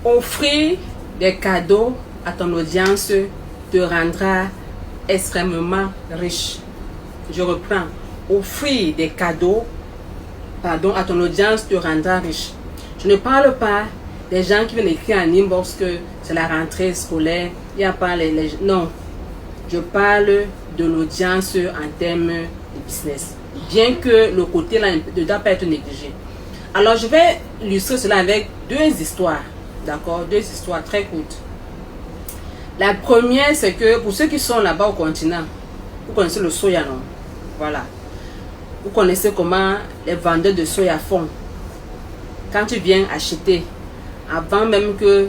Offrir des cadeaux à ton audience te rendra extrêmement riche. Je reprends. Offrir des cadeaux, à ton audience te rendra riche. Je ne parle pas des gens qui viennent écrire en inbox que c'est la rentrée scolaire. Il n'y a pas non. Je parle de l'audience en termes de business. Bien que le côté là ne doit pas être négligé. Alors, je vais illustrer cela avec deux histoires. D'accord? Deux histoires très courtes. La première, c'est que pour ceux qui sont là-bas au continent, vous connaissez le soya, non? Voilà. Vous connaissez comment les vendeurs de soya font. Quand tu viens acheter, avant même que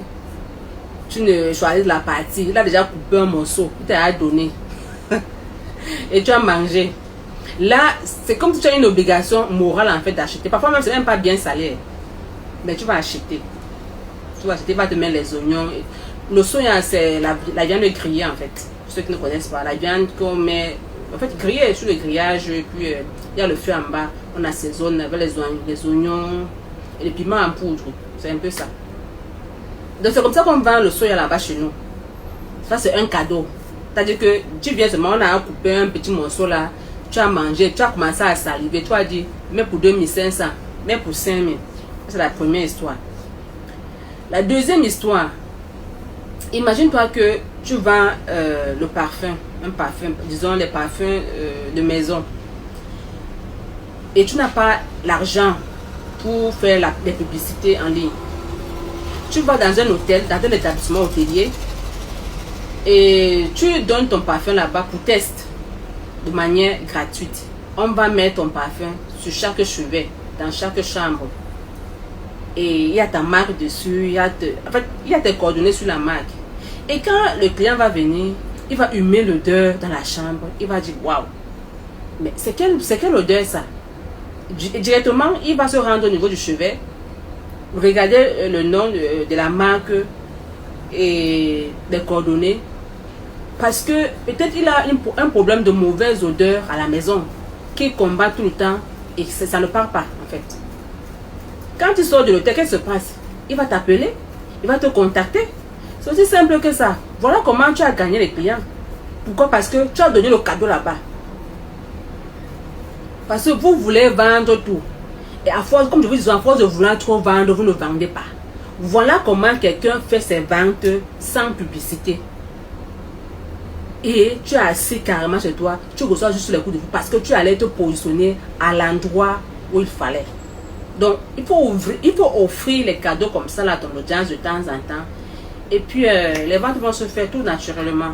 tu ne choisisses la partie, il a déjà coupé un morceau, il t'a donné. Et tu as mangé. Là, c'est comme si tu as une obligation morale en fait d'acheter. Parfois même, c'est même pas bien salé. Mais tu vas acheter. Tu vas acheter, il va te mettre les oignons. Le soya, c'est la viande grillée en fait. Pour ceux qui ne connaissent pas, la viande qu'on met, en fait, grillée sur le grillage. Et puis, il y a le feu en bas. On assaisonne avec les oignons et les piments en poudre. C'est un peu ça. Donc, c'est comme ça qu'on vend le soya là-bas chez nous. Ça, c'est un cadeau. C'est-à-dire que tu viens seulement, on a coupé un petit morceau là. Tu as mangé, tu as commencé à saliver. Tu as dit, mais pour 2500, mais pour 5000. C'est la première histoire. La deuxième histoire, imagine-toi que tu vends le parfum, un parfum, disons les parfums de maison. Et tu n'as pas l'argent pour faire des publicités en ligne. Tu vas dans un hôtel, dans un établissement hôtelier, et tu donnes ton parfum là-bas pour test de manière gratuite. On va mettre ton parfum sur chaque chevet, dans chaque chambre. Et il y a ta marque dessus, en fait, il y a tes coordonnées sur la marque. Et quand le client va venir, il va humer l'odeur dans la chambre. Il va dire, waouh, mais c'est quelle odeur ça? Directement, il va se rendre au niveau du chevet, regarder le nom de la marque et des coordonnées. Parce que peut-être il a un problème de mauvaise odeur à la maison qu'il combat tout le temps et ça ne part pas en fait. Quand il sort de l'hôtel, qu'est-ce qui se passe? Il va t'appeler, il va te contacter. C'est aussi simple que ça. Voilà comment tu as gagné les clients. Pourquoi? Parce que tu as donné le cadeau là-bas. Parce que vous voulez vendre tout. Et à force, comme je vous dis, à force de vouloir trop vendre, vous ne vendez pas. Voilà comment quelqu'un fait ses ventes sans publicité. Et tu es assis carrément chez toi, tu reçois juste les coups de fou parce que tu allais te positionner à l'endroit où il fallait. Donc, il faut offrir les cadeaux comme ça là à ton audience de temps en temps. Et puis, les ventes vont se faire tout naturellement.